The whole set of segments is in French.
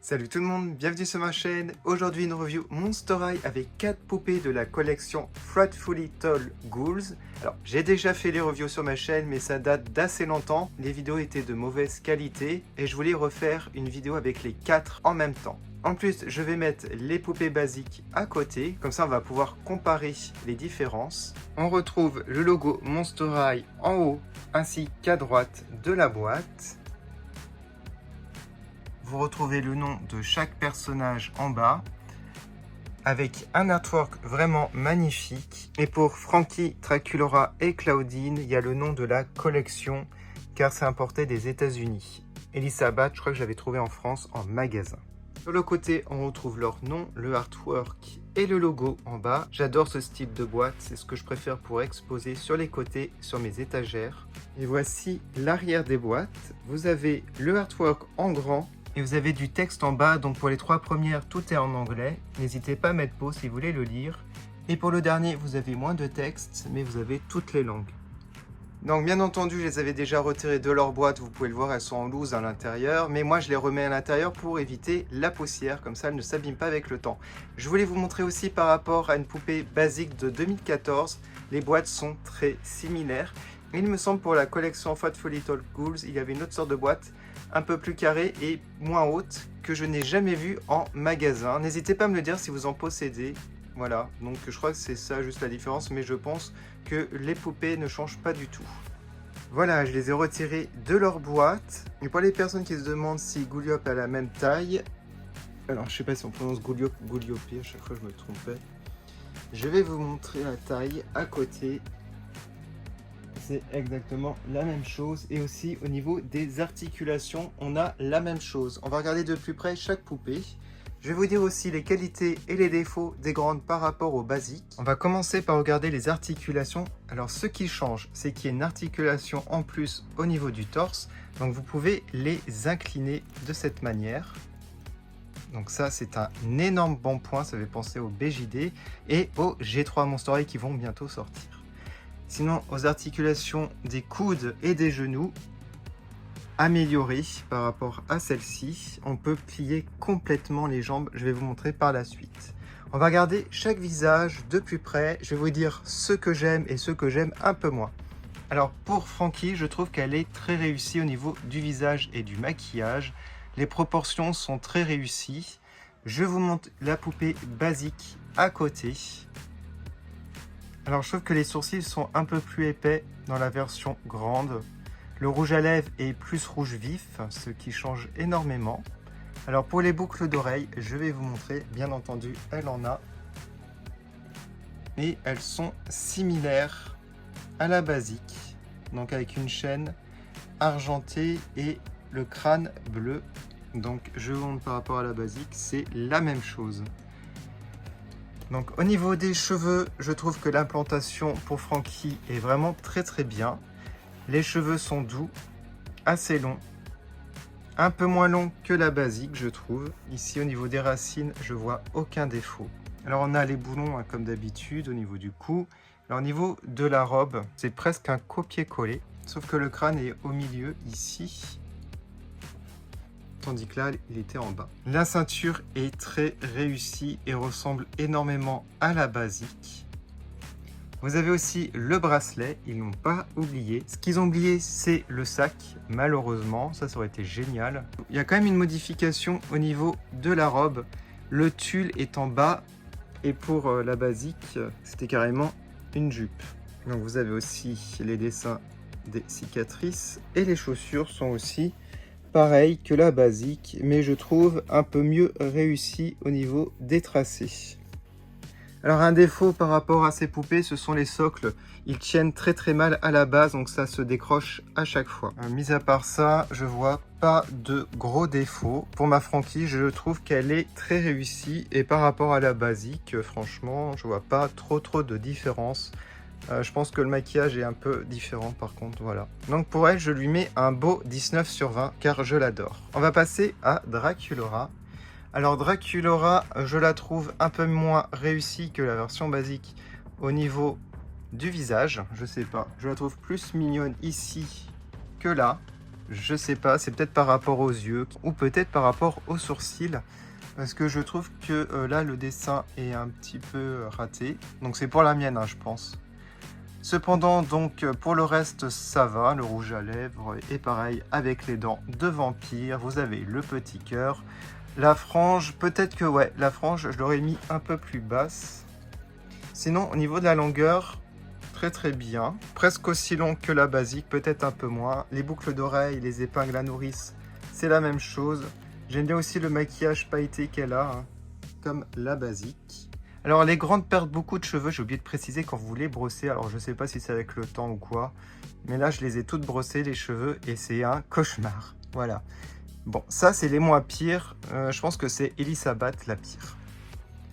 Salut tout le monde, bienvenue sur ma chaîne. Aujourd'hui une review Monster High avec 4 poupées de la collection Frightfully Tall Ghouls. Alors j'ai déjà fait les reviews sur ma chaîne mais ça date d'assez longtemps. Les vidéos étaient de mauvaise qualité et je voulais refaire une vidéo avec les 4 en même temps. En plus je vais mettre les poupées basiques à côté, comme ça on va pouvoir comparer les différences. On retrouve le logo Monster High en haut ainsi qu'à droite de la boîte. Vous retrouvez le nom de chaque personnage en bas, avec un artwork vraiment magnifique. Et pour Frankie, Draculaura et Claudine, il y a le nom de la collection, car c'est importé des États-Unis. Elisabeth, je crois que je l'avais trouvé en France en magasin. Sur le côté, on retrouve leur nom, le artwork et le logo en bas. J'adore ce style de boîte, c'est ce que je préfère pour exposer sur les côtés, sur mes étagères. Et voici l'arrière des boîtes. Vous avez le artwork en grand. Et vous avez du texte en bas, donc pour les 3 premières, tout est en anglais. N'hésitez pas à mettre pause si vous voulez le lire. Et pour le dernier, vous avez moins de texte, mais vous avez toutes les langues. Donc bien entendu, je les avais déjà retirées de leur boîte, vous pouvez le voir, elles sont en loose à l'intérieur. Mais moi, je les remets à l'intérieur pour éviter la poussière, comme ça, elles ne s'abîment pas avec le temps. Je voulais vous montrer aussi par rapport à une poupée basique de 2014. Les boîtes sont très similaires. Il me semble pour la collection Frightfully Tall Ghouls, il y avait une autre sorte de boîte un peu plus carrée et moins haute que je n'ai jamais vue en magasin. N'hésitez pas à me le dire si vous en possédez. Voilà, donc je crois que c'est ça juste la différence, mais je pense que les poupées ne changent pas du tout. Voilà, je les ai retirées de leur boîte. Et pour les personnes qui se demandent si Gouliop a la même taille, alors je sais pas si on prononce Gouliop ou Gouliopé, à chaque fois je me trompais. Je vais vous montrer la taille à côté. C'est exactement la même chose et aussi au niveau des articulations on a la même chose. On va regarder de plus près chaque poupée. Je vais vous dire aussi les qualités et les défauts des grandes par rapport aux basiques. On va commencer par regarder les articulations. Alors ce qui change, c'est qu'il y a une articulation en plus au niveau du torse, donc vous pouvez les incliner de cette manière. Donc ça c'est un énorme bon point, ça fait penser au BJD et au G3 Monster High qui vont bientôt sortir. Sinon, aux articulations des coudes et des genoux, améliorées par rapport à celle-ci, on peut plier complètement les jambes. Je vais vous montrer par la suite. On va regarder chaque visage de plus près. Je vais vous dire ce que j'aime et ce que j'aime un peu moins. Alors pour Frankie, je trouve qu'elle est très réussie au niveau du visage et du maquillage. Les proportions sont très réussies. Je vous montre la poupée basique à côté. Alors je trouve que les sourcils sont un peu plus épais dans la version grande. Le rouge à lèvres est plus rouge vif, ce qui change énormément. Alors pour les boucles d'oreilles, je vais vous montrer. Bien entendu, elle en a. Et elles sont similaires à la basique. Donc avec une chaîne argentée et le crâne bleu. Donc je vous montre par rapport à la basique, c'est la même chose. Donc au niveau des cheveux, je trouve que l'implantation pour Frankie est vraiment très bien. Les cheveux sont doux, assez longs, un peu moins longs que la basique je trouve. Ici au niveau des racines, je vois aucun défaut. Alors on a les boulons hein, comme d'habitude au niveau du cou. Alors au niveau de la robe, c'est presque un copier-coller, sauf que le crâne est au milieu ici. Tandis que là, il était en bas. La ceinture est très réussie et ressemble énormément à la basique. Vous avez aussi le bracelet, ils n'ont pas oublié. Ce qu'ils ont oublié, c'est le sac, malheureusement. Ça aurait été génial. Il y a quand même une modification au niveau de la robe. Le tulle est en bas et pour la basique, c'était carrément une jupe. Donc vous avez aussi les dessins des cicatrices et les chaussures sont aussi pareil que la basique, mais je trouve un peu mieux réussi au niveau des tracés. Alors un défaut par rapport à ces poupées, ce sont les socles. Ils tiennent très mal à la base, donc ça se décroche à chaque fois. Mis à part ça, je vois pas de gros défauts. Pour ma Frankie, je trouve qu'elle est très réussie et par rapport à la basique, franchement, je vois pas trop de différence. Je pense que le maquillage est un peu différent par contre, voilà. Donc pour elle, je lui mets un beau 19 sur 20 car je l'adore. On va passer à Draculaura. Alors Draculaura, je la trouve un peu moins réussie que la version basique au niveau du visage. Je sais pas, je la trouve plus mignonne ici que là. Je sais pas, c'est peut-être par rapport aux yeux ou peut-être par rapport aux sourcils. Parce que je trouve que là, le dessin est un petit peu raté. Donc c'est pour la mienne, hein, je pense. Cependant, donc, pour le reste, ça va. Le rouge à lèvres est pareil avec les dents de vampire. Vous avez le petit cœur. La frange, peut-être que, ouais, la frange, je l'aurais mis un peu plus basse. Sinon, au niveau de la longueur, très très bien. Presque aussi long que la basique, peut-être un peu moins. Les boucles d'oreilles, les épingles à nourrice, c'est la même chose. J'aime bien aussi le maquillage pailleté qu'elle a, hein, comme la basique. Alors les grandes perdent beaucoup de cheveux, j'ai oublié de préciser quand vous les brossez. Alors je sais pas si c'est avec le temps ou quoi, mais là je les ai toutes brossées les cheveux et c'est un cauchemar. Voilà. Bon, ça c'est les moins pires. Je pense que c'est Elisabeth la pire.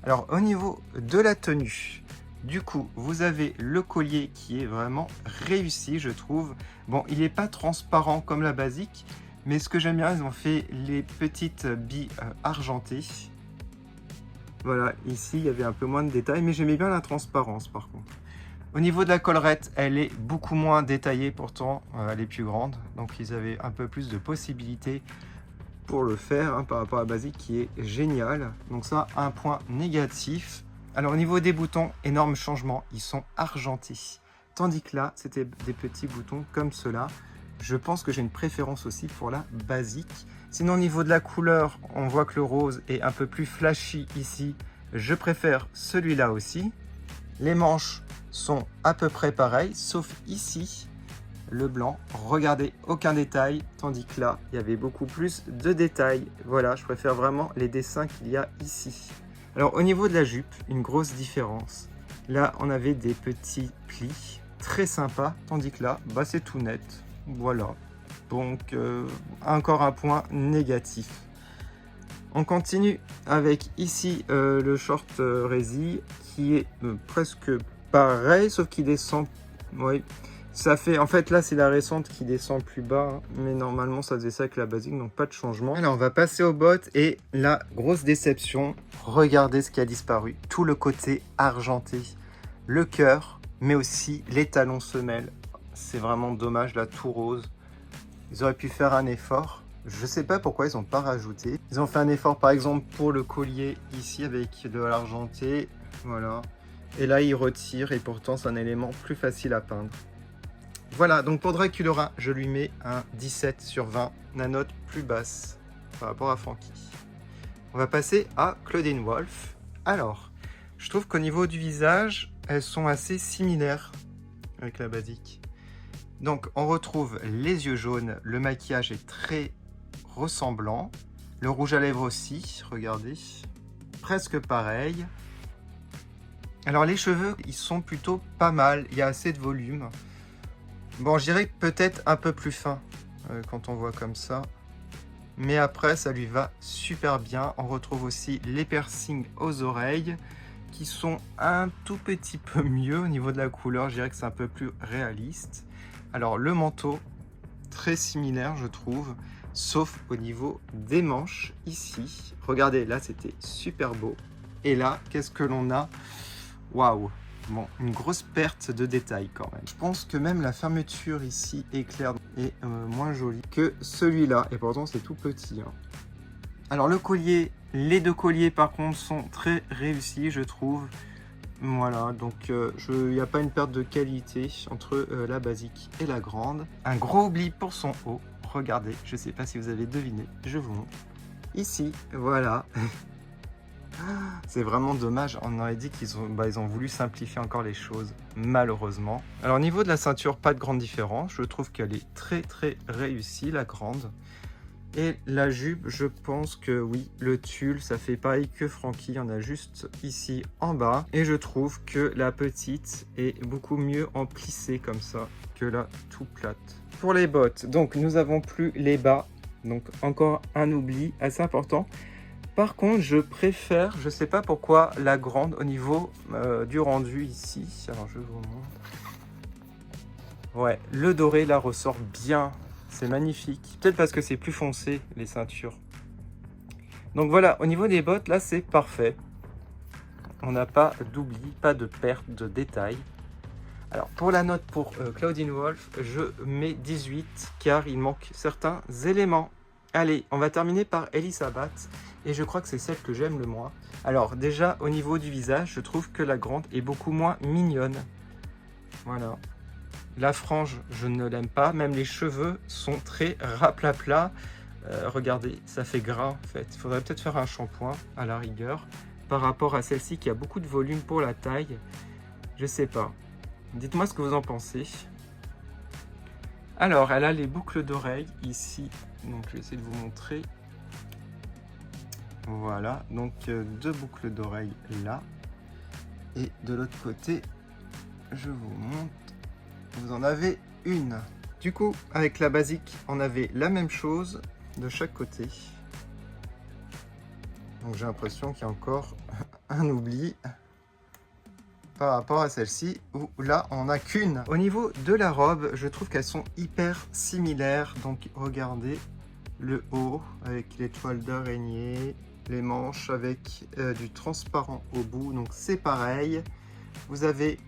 Alors au niveau de la tenue, du coup vous avez le collier qui est vraiment réussi, je trouve. Bon, il n'est pas transparent comme la basique, mais ce que j'aime bien, ils ont fait les petites billes argentées. Voilà, ici, il y avait un peu moins de détails, mais j'aimais bien la transparence, par contre. Au niveau de la collerette, elle est beaucoup moins détaillée, pourtant, elle est plus grande. Donc, ils avaient un peu plus de possibilités pour le faire, hein, par rapport à la basique, qui est génial. Donc ça, un point négatif. Alors, au niveau des boutons, énorme changement, ils sont argentés. Tandis que là, c'était des petits boutons comme cela. Je pense que j'ai une préférence aussi pour la basique. Sinon, au niveau de la couleur, on voit que le rose est un peu plus flashy ici. Je préfère celui-là aussi. Les manches sont à peu près pareilles, sauf ici, le blanc. Regardez, aucun détail, tandis que là, il y avait beaucoup plus de détails. Voilà, je préfère vraiment les dessins qu'il y a ici. Alors, au niveau de la jupe, une grosse différence. Là, on avait des petits plis très sympas, tandis que là, bah, c'est tout net. Voilà, donc encore un point négatif. On continue avec ici le short résille qui est presque pareil, sauf qu'il descend. Oui, ça fait. En fait, là, c'est la récente qui descend plus bas, hein, mais normalement, ça faisait ça avec la basique, donc pas de changement. Alors, on va passer aux bottes et la grosse déception. Regardez ce qui a disparu. Tout le côté argenté, le cœur, mais aussi les talons semelles. C'est vraiment dommage, là, tout rose. Ils auraient pu faire un effort. Je sais pas pourquoi ils n'ont pas rajouté. Ils ont fait un effort, par exemple, pour le collier ici avec de l'argenté. Voilà. Et là, ils retirent et pourtant, c'est un élément plus facile à peindre. Voilà, donc pour Draculaura, je lui mets un 17 sur 20. La note plus basse par rapport à Frankie. On va passer à Claudine Wolf. Alors, je trouve qu'au niveau du visage, elles sont assez similaires avec la basique. Donc, on retrouve les yeux jaunes, le maquillage est très ressemblant. Le rouge à lèvres aussi, regardez, presque pareil. Alors, les cheveux, ils sont plutôt pas mal, il y a assez de volume. Bon, je dirais peut-être un peu plus fin quand on voit comme ça. Mais après, ça lui va super bien. On retrouve aussi les piercings aux oreilles qui sont un tout petit peu mieux au niveau de la couleur. Je dirais que c'est un peu plus réaliste. Alors le manteau, très similaire je trouve, sauf au niveau des manches ici. Regardez, là c'était super beau. Et là, qu'est-ce que l'on a? Waouh! Bon, une grosse perte de détails quand même. Je pense que même la fermeture ici est claire et moins jolie que celui-là. Et pourtant c'est tout petit, hein. Alors le collier, les deux colliers par contre sont très réussis je trouve. Voilà, donc il n'y a pas une perte de qualité entre la basique et la grande. Un gros oubli pour son haut. Regardez, je ne sais pas si vous avez deviné, je vous montre. Ici, voilà. C'est vraiment dommage, on aurait dit qu'ils ont voulu simplifier encore les choses, malheureusement. Alors au niveau de la ceinture, pas de grande différence. Je trouve qu'elle est très très réussie, la grande. Et la jupe, je pense que oui, le tulle, ça fait pareil que Frankie, il y en a juste ici en bas. Et je trouve que la petite est beaucoup mieux en plissé comme ça que la tout plate. Pour les bottes, donc nous avons plus les bas, donc encore un oubli assez important. Par contre, je préfère, je sais pas pourquoi, la grande au niveau du rendu ici. Alors je vous montre. Ouais, le doré là ressort bien. C'est magnifique. Peut-être parce que c'est plus foncé, les ceintures. Donc voilà, au niveau des bottes, là, c'est parfait. On n'a pas d'oubli, pas de perte de détails. Alors pour la note pour Claudine Wolf, je mets 18 car il manque certains éléments. Allez, on va terminer par Elisabeth et je crois que c'est celle que j'aime le moins. Alors déjà au niveau du visage, je trouve que la grande est beaucoup moins mignonne. Voilà. La frange, je ne l'aime pas. Même les cheveux sont très raplapla. Regardez, ça fait gras en fait. Il faudrait peut-être faire un shampoing à la rigueur. Par rapport à celle-ci qui a beaucoup de volume pour la taille. Je sais pas. Dites-moi ce que vous en pensez. Alors, elle a les boucles d'oreilles ici. Donc, je vais essayer de vous montrer. Voilà. Donc, deux boucles d'oreilles là. Et de l'autre côté, je vous montre. Vous en avez une. Du coup, avec la basique, on avait la même chose de chaque côté. Donc, j'ai l'impression qu'il y a encore un oubli par rapport à celle-ci où là on n'a qu'une. Au niveau de la robe, je trouve qu'elles sont hyper similaires. Donc regardez le haut avec les toiles d'araignée, les manches avec du transparent au bout, donc c'est pareil. Vous avez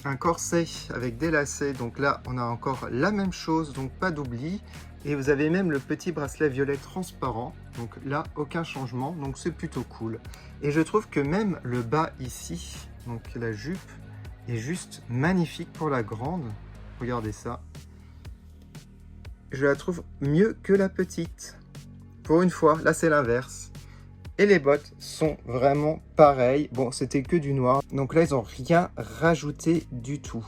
un corset avec des lacets, donc là on a encore la même chose, donc pas d'oubli. Et vous avez même le petit bracelet violet transparent, donc là aucun changement, donc c'est plutôt cool. Et je trouve que même le bas ici, donc la jupe, est juste magnifique pour la grande. Regardez ça. Je la trouve mieux que la petite. Pour une fois, là c'est l'inverse. Et les bottes sont vraiment pareilles. Bon, c'était que du noir. Donc là, ils n'ont rien rajouté du tout.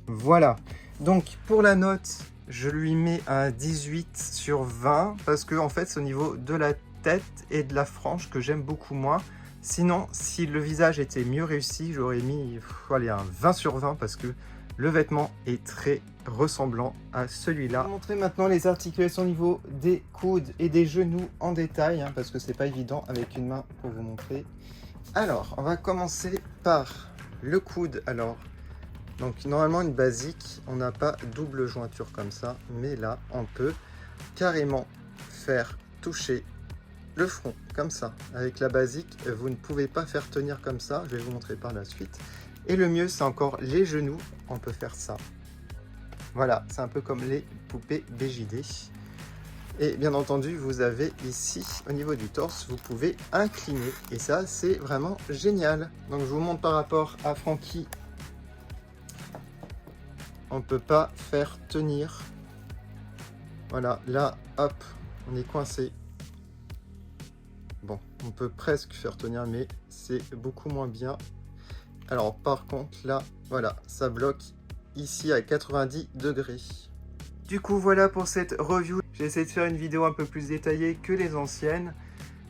Voilà. Donc pour la note, je lui mets un 18 sur 20. Parce que en fait, c'est au niveau de la tête et de la frange que j'aime beaucoup moins. Sinon, si le visage était mieux réussi, j'aurais mis allez, un 20 sur 20 parce que le vêtement est très ressemblant à celui-là. Je vais vous montrer maintenant les articulations au niveau des coudes et des genoux en détail, hein, parce que c'est pas évident avec une main pour vous montrer. Alors, on va commencer par le coude. Alors, donc normalement une basique, on n'a pas double jointure comme ça, mais là, on peut carrément faire toucher le front comme ça. Avec la basique, vous ne pouvez pas faire tenir comme ça. Je vais vous montrer par la suite. Et le mieux, c'est encore les genoux. On peut faire ça. Voilà, c'est un peu comme les poupées BJD. Et bien entendu, vous avez ici, au niveau du torse, vous pouvez incliner. Et ça, c'est vraiment génial. Donc, je vous montre par rapport à Frankie. On ne peut pas faire tenir. Voilà, là, hop, on est coincé. Bon, on peut presque faire tenir, mais c'est beaucoup moins bien. Alors, par contre, là, voilà, ça bloque ici à 90 degrés. Du coup, voilà pour cette review. J'ai essayé de faire une vidéo un peu plus détaillée que les anciennes.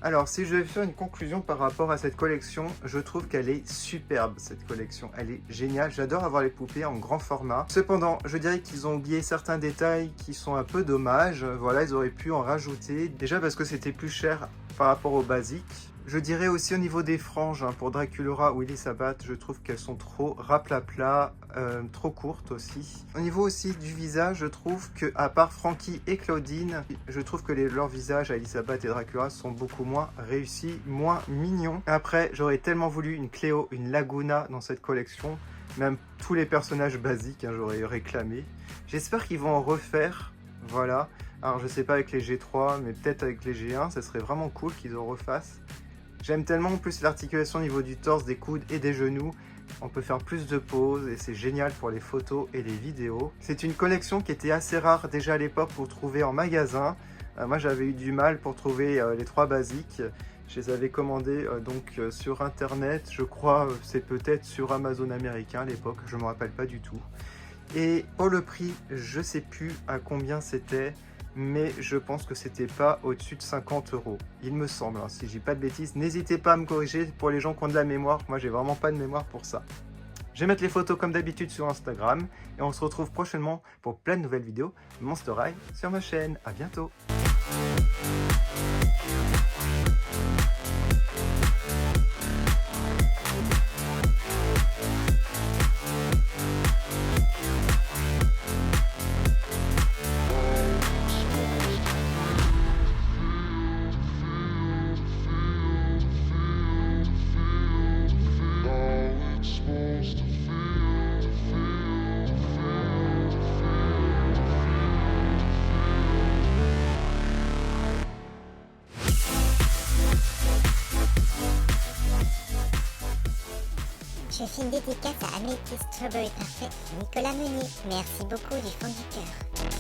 Alors, si je vais faire une conclusion par rapport à cette collection, je trouve qu'elle est superbe, cette collection. Elle est géniale. J'adore avoir les poupées en grand format. Cependant, je dirais qu'ils ont oublié certains détails qui sont un peu dommages. Voilà, ils auraient pu en rajouter. Déjà parce que c'était plus cher par rapport aux basiques. Je dirais aussi au niveau des franges, hein, pour Draculaura ou Elisabeth, je trouve qu'elles sont trop raplapla, trop courtes aussi. Au niveau aussi du visage, je trouve que à part Frankie et Claudine, je trouve que leurs visages à Elisabeth et Draculaura sont beaucoup moins réussis, moins mignons. Après, j'aurais tellement voulu une Cléo, une Laguna dans cette collection. Même tous les personnages basiques, hein, j'aurais réclamé. J'espère qu'ils vont en refaire, voilà. Alors je sais pas avec les G3, mais peut-être avec les G1, ça serait vraiment cool qu'ils en refassent. J'aime tellement en plus l'articulation au niveau du torse, des coudes et des genoux. On peut faire plus de poses et c'est génial pour les photos et les vidéos. C'est une collection qui était assez rare déjà à l'époque pour trouver en magasin. Moi j'avais eu du mal pour trouver les trois basiques. Je les avais commandés sur internet. Je crois c'est peut-être sur Amazon américain à l'époque, je ne me rappelle pas du tout. Et pour le prix, je sais plus à combien c'était. Mais je pense que c'était pas au-dessus de 50 €, il me semble, hein, si je dis pas de bêtises. N'hésitez pas à me corriger pour les gens qui ont de la mémoire, moi j'ai vraiment pas de mémoire pour ça. Je vais mettre les photos comme d'habitude sur Instagram, et on se retrouve prochainement pour plein de nouvelles vidéos Monster High sur ma chaîne. À bientôt. Supposed to feel Je fais une dédicace à Améthyst Strawberry Perfect, Nicolas Meunier. Merci beaucoup du fond du cœur.